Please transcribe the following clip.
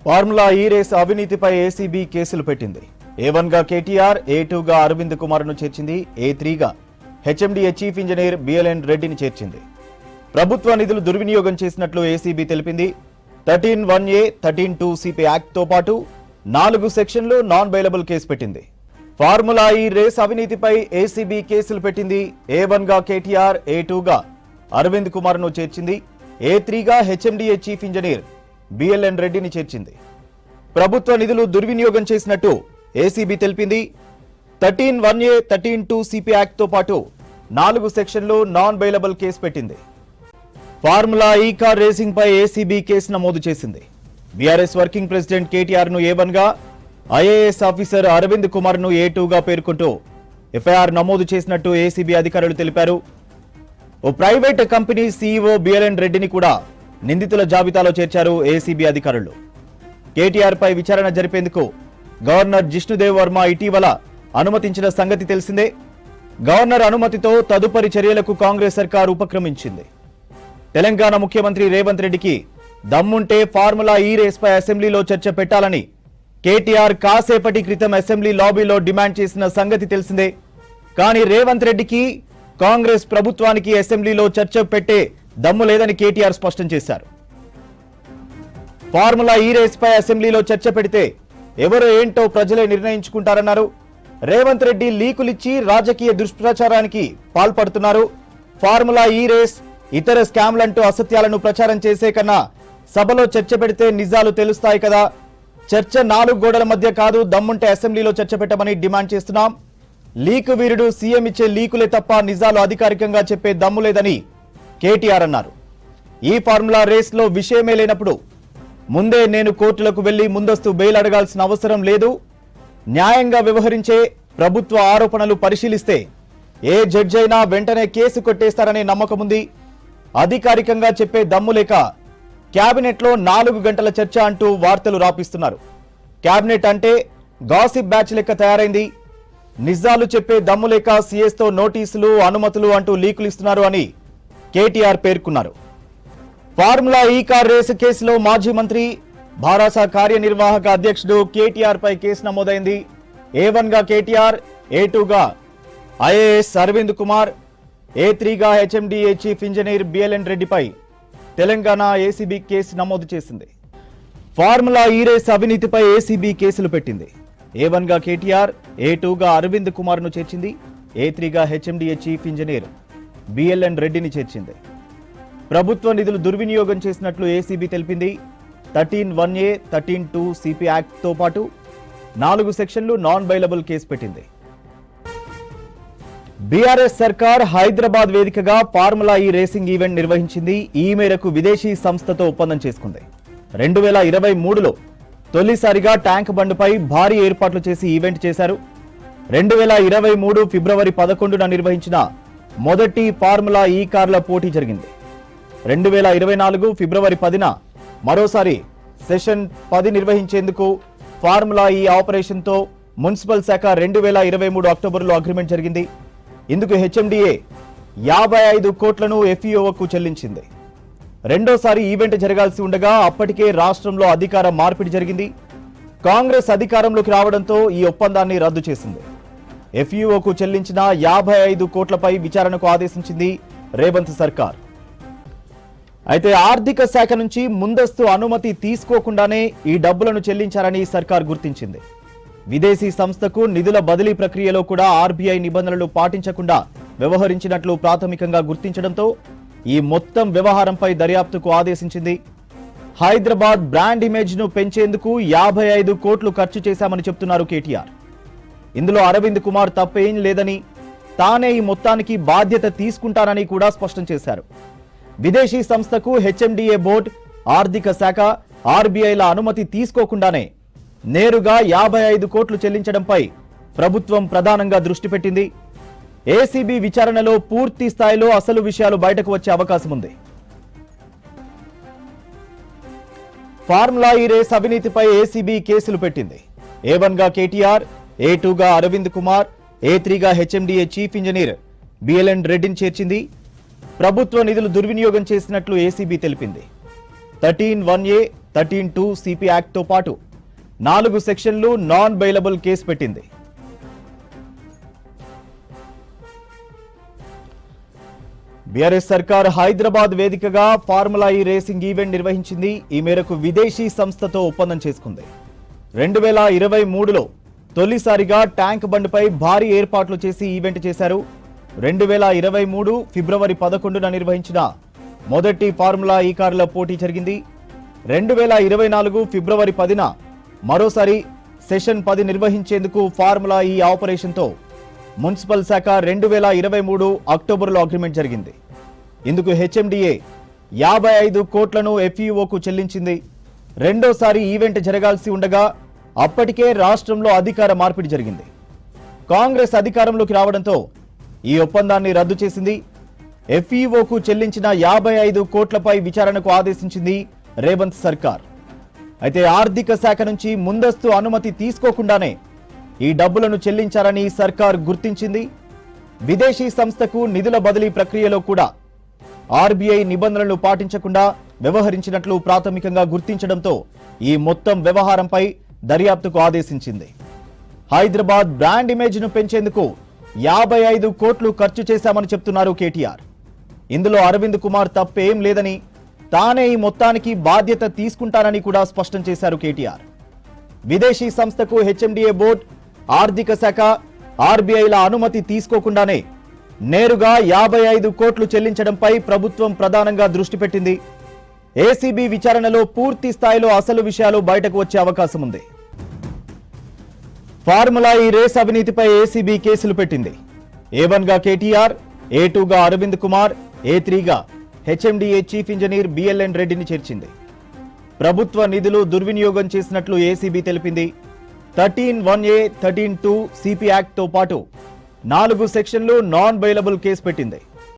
Formula ఈ race అవినీతిపై ACB కేసులు పెట్టింది. A1 గా కేటీఆర్, A2 గా అరవింద్ కుమార్ను చేర్చింది. A3 గా హెచ్ఎండిఏ చీఫ్ ఇంజనీర్ BLN రెడ్డిని చేర్చింది. ప్రభుత్వ నిధులు దుర్వినియోగం చేసినట్లు ఏసీబీ తెలిపింది. 13(1)A, 13(2) CP యాక్ట్తో పాటు 4 సెక్షన్లు నాన్ బెయిలబుల్ కేసు పెట్టింది. ఫార్ములా ఈ రేస్ అవినీతిపై ఏసీబీ కేసులు పెట్టింది. A1 గా కేటీఆర్, A2 గా అరవింద్ కుమార్ను చేర్చింది. A3 గా హెచ్ఎండిఏ చీఫ్ ఇంజనీర్ BLN రెడ్డిని చేర్చింది. ప్రభుత్వ నిధులు దుర్వినియోగం చేసినట్టు ఏసీబీ తెలిపింది. 13(1)A, 13(2) CP యాక్ట్తో పాటు 4 సెక్షన్లు నాన్ బెయిలబుల్ కేసు పెట్టింది. ఫార్ములా ఈ కార్ రేసింగ్ పై ఏసీబీ కేసు నమోదు చేసింది. బీఆర్ఎస్ వర్కింగ్ ప్రెసిడెంట్ కేటీఆర్ ను A1 గా, ఐఏఎస్ ఆఫీసర్ అరవింద్ కుమార్ ను A2 గా పేర్కొంటూ ఎఫ్ఐఆర్ నమోదు చేసినట్టు ఏసీబీ అధికారులు తెలిపారు. ఓ ప్రైవేట్ కంపెనీ సీఈఓ BLN రెడ్డిని కూడా నిందితుల జాబితాలో చేర్చారు ఏసీబీ అధికారులు. కేటీఆర్ పై విచారణ జరిపేందుకు గవర్నర్ జిష్ణుదేవ్ వర్మ ఇటీవల అనుమతించిన సంగతి తెలిసిందే. గవర్నర్ అనుమతితో తదుపరి చర్యలకు కాంగ్రెస్ సర్కార్ ఉపక్రమించింది. తెలంగాణ ముఖ్యమంత్రి రేవంత్ రెడ్డికి దమ్ముంటే ఫార్ములా ఈ రేస్ పై అసెంబ్లీలో చర్చ పెట్టాలని కేటీఆర్ కాసేపటి క్రితం అసెంబ్లీ లాబీలో డిమాండ్ చేసిన సంగతి తెలిసిందే. కానీ రేవంత్ రెడ్డికి, కాంగ్రెస్ ప్రభుత్వానికి అసెంబ్లీలో చర్చ పెట్టే దమ్ము లేదని కేటీఆర్ స్పష్టం చేశారు. ఫార్ములా ఈ రేస్ పై అసెంబ్లీలో చర్చ పెడితే ఎవరో ఏంటో ప్రజలే నిర్ణయించుకుంటారన్నారు. రేవంత్ రెడ్డి లీకులిచ్చి రాజకీయ దుష్ప్రచారానికి పాల్పడుతున్నారు. ఫార్ములా ఈ రేస్, ఇతర స్కామ్లంటూ అసత్యాలను ప్రచారం చేసే కన్నా సభలో చర్చ పెడితే నిజాలు తెలుస్తాయి కదా. చర్చ 4 గోడల మధ్య కాదు, దమ్ముంటే అసెంబ్లీలో చర్చ పెట్టమని డిమాండ్ చేస్తున్నాం. లీకు వీరుడు సీఎం ఇచ్చే లీకులే తప్ప నిజాలు అధికారికంగా చెప్పే దమ్ము లేదని కేటీఆర్ అన్నారు. ఈ ఫార్ములా రేస్ లో విషయమే లేనప్పుడు ముందే నేను కోర్టులకు వెళ్లి ముందస్తు బెయిల్ అడగాల్సిన అవసరం లేదు. న్యాయంగా వ్యవహరించే ప్రభుత్వ ఆరోపణలు పరిశీలిస్తే ఏ జడ్జి అయినా వెంటనే కేసు కొట్టేస్తారనే నమ్మకం ఉంది. అధికారికంగా చెప్పే దమ్ము లేక కేబినెట్ లో 4 గంటల చర్చ అంటూ వార్తలు రాపిస్తున్నారు. కేబినెట్ అంటే గాసిప్ బ్యాచ్ లెక్క తయారైంది. నిజాలు చెప్పే దమ్ము లేక సీఎస్ తో నోటీసులు, అనుమతులు అంటూ లీకులు ఇస్తున్నారు అని కేటీఆర్ పేర్కొన్నారు. ఫార్ములా ఈ కార్ రేసు కేసులో మాజీ మంత్రి, భారాస కార్యనిర్వాహక అధ్యక్షుడు కేటీఆర్ పై కేసు నమోదైంది. A1 గా కేటీఆర్, A2 గా ఐఏఎస్ అరవింద్ కుమార్, A3 గా హెచ్ఎండిఏ చీఫ్ ఇంజనీర్ BLN రెడ్డిపై తెలంగాణ ఏసీబీ కేసు నమోదు చేసింది. ఫార్ములా ఈ రేస్ అవినీతిపై ఏసీబీ కేసులు పెట్టింది. A1 గా కేటీఆర్, A2 గా అరవింద్ కుమార్ ను చేర్చింది. A3 గా హెచ్ఎండిఏ చీఫ్ ఇంజనీర్ BLN రెడ్డిని చేర్చింది. ప్రభుత్వ నిధులు దుర్వినియోగం చేసినట్లు ఏసీబీ తెలిపింది. 13(1)A, 13(2) CP యాక్ట్తో పాటు 4 సెక్షన్లు నాన్ బెయిలబుల్ కేసు పెట్టింది. బీఆర్ఎస్ సర్కార్ హైదరాబాద్ వేదికగా ఫార్ములా ఈ రేసింగ్ ఈవెంట్ నిర్వహించింది. ఈ మేరకు విదేశీ సంస్థతో ఒప్పందం చేసుకుంది. 2023లో తొలిసారిగా ట్యాంక్ బండ్పై భారీ ఏర్పాట్లు చేసి ఈవెంట్ చేశారు. 2023 ఫిబ్రవరి 11న నిర్వహించిన మొదటి ఫార్ములా ఈ కార్ల పోటీ జరిగింది. 2024 ఫిబ్రవరి 10న మరోసారి సెషన్ 10 నిర్వహించేందుకు ఫార్ములా ఈ ఆపరేషన్తో మున్సిపల్ శాఖ 2023 అక్టోబర్లో అగ్రిమెంట్ జరిగింది. ఇందుకు హెచ్ఎండిఏ 55 కోట్లను FEOకు చెల్లించింది. రెండోసారి ఈవెంట్ జరగాల్సి ఉండగా అప్పటికే రాష్ట్రంలో అధికార మార్పిడి జరిగింది. కాంగ్రెస్ అధికారంలోకి రావడంతో ఈ ఒప్పందాన్ని రద్దు చేసింది. FEOకు చెల్లించిన 55 కోట్లపై విచారణకు ఆదేశించింది రేవంత్ సర్కార్. అయితే ఆర్థిక శాఖ నుంచి ముందస్తు అనుమతి తీసుకోకుండానే ఈ డబ్బులను చెల్లించారని సర్కార్ గుర్తించింది. విదేశీ సంస్థకు నిధుల బదిలీ ప్రక్రియలో కూడా RBI నిబంధనలు పాటించకుండా వ్యవహరించినట్లు ప్రాథమికంగా గుర్తించడంతో ఈ మొత్తం వ్యవహారంపై దర్యాప్తుకు ఆదేశించింది. హైదరాబాద్ బ్రాండ్ ఇమేజ్ ను పెంచేందుకు 55 కోట్లు ఖర్చు చేశామని చెప్తున్నారు కేటీఆర్. ఇందులో అరవింద్ కుమార్ తప్పేం లేదని, తానే ఈ మొత్తానికి బాధ్యత తీసుకుంటానని కూడా స్పష్టం చేశారు. విదేశీ సంస్థకు హెచ్ఎండిఏ బోర్డు, ఆర్థిక శాఖ, RBIల అనుమతి తీసుకోకుండానే నేరుగా 55 కోట్లు చెల్లించడంపై ప్రభుత్వం ప్రధానంగా దృష్టి పెట్టింది. ఏసీబీ విచారణలో పూర్తి స్థాయిలో అసలు విషయాలు బయటకు వచ్చే అవకాశం ఉంది. ఫార్ములా ఈ రేస్ అవినీతిపై ఏసీబీ కేసులు పెట్టింది. A1 గా కేటీఆర్, A2 గా అరవింద్ కుమార్, A3 గా హెచ్ఎండిఏ చీఫ్ ఇంజనీర్ BLN రెడ్డిని చేర్చింది. ప్రభుత్వ నిధులు దుర్వినియోగం చేసినట్లు ఏసీబీ తెలిపింది. 13(1)A, 13(2) సిపి యాక్ట్తో పాటు 4 సెక్షన్లు నాన్ బెయిలబుల్ కేసు పెట్టింది. బీఆర్ఎస్ సర్కార్ హైదరాబాద్ వేదికగా ఫార్ములా ఈ రేసింగ్ ఈవెంట్ నిర్వహించింది. ఈ మేరకు విదేశీ సంస్థతో ఒప్పందం చేసుకుంది. 2023లో తొలిసారిగా ట్యాంక్ బండ్పై భారీ ఏర్పాట్లు చేసి ఈవెంట్ చేశారు. 2023 ఫిబ్రవరి 11న నిర్వహించిన మొదటి ఫార్ములా ఈ కార్ల పోటీ జరిగింది. 2024 ఫిబ్రవరి 10న మరోసారి సెషన్ 10 నిర్వహించేందుకు ఫార్ములా ఈ ఆపరేషన్తో మున్సిపల్ శాఖ 2023 అక్టోబర్లో అగ్రిమెంట్ జరిగింది. ఇందుకు హెచ్ఎండిఏ 55 కోట్లను ఎఫ్ఈఓకు చెల్లించింది. రెండోసారి ఈవెంట్ జరగాల్సి ఉండగా అప్పటికే రాష్ట్రంలో అధికార మార్పిడి జరిగింది. కాంగ్రెస్ అధికారంలోకి రావడంతో ఈ ఒప్పందాన్ని రద్దు చేసింది. ఎఫ్ఈఓకు చెల్లించిన 55 కోట్లపై విచారణకు ఆదేశించింది రేవంత్ సర్కార్. అయితే ఆర్థిక శాఖ నుంచి ముందస్తు అనుమతి తీసుకోకుండానే ఈ డబ్బులను చెల్లించారని సర్కార్ గుర్తించింది. విదేశీ సంస్థకు నిధుల బదిలీ ప్రక్రియలో కూడా ఆర్బీఐ నిబంధనలు పాటించకుండా వ్యవహరించినట్లు ప్రాథమికంగా గుర్తించడంతో ఈ మొత్తం వ్యవహారంపై దర్యాప్తుకు ఆదేశించింది. హైదరాబాద్ బ్రాండ్ ఇమేజ్ ను పెంచేందుకు 55 కోట్లు ఖర్చు చేశామని చెప్తున్నారు కేటీఆర్. ఇందులో అరవింద్ కుమార్ తప్పేం లేదని, తానే ఈ మొత్తానికి బాధ్యత తీసుకుంటానని కూడా స్పష్టం చేశారు కేటీఆర్. విదేశీ సంస్థకు హెచ్ఎండిఏ బోర్డు, ఆర్థిక శాఖ, ఆర్బీఐల అనుమతి తీసుకోకుండానే నేరుగా 55 కోట్లు చెల్లించడంపై ప్రభుత్వం ప్రధానంగా దృష్టి పెట్టింది. ఏసీబీ విచారణలో పూర్తి స్థాయిలో అసలు విషయాలు బయటకు వచ్చే అవకాశం ఉంది. ఫార్ములా ఈ రేస్ అవినీతిపై ఏసీబీ కేసులు పెట్టింది. A1గా కేటీఆర్, A2గా అరవింద్ కుమార్, A3గా హెచ్ఎండిఏ చీఫ్ ఇంజనీర్ బిఎల్ఎన్ రెడ్డిని చేర్చింది. ప్రభుత్వ నిధులు దుర్వినియోగం చేసినట్లు ఏసీబీ తెలిపింది. 13(1)A, 13(2) సిపి యాక్ట్తో పాటు 4 సెక్షన్లు నాన్ బెయిలబుల్ కేసు పెట్టింది.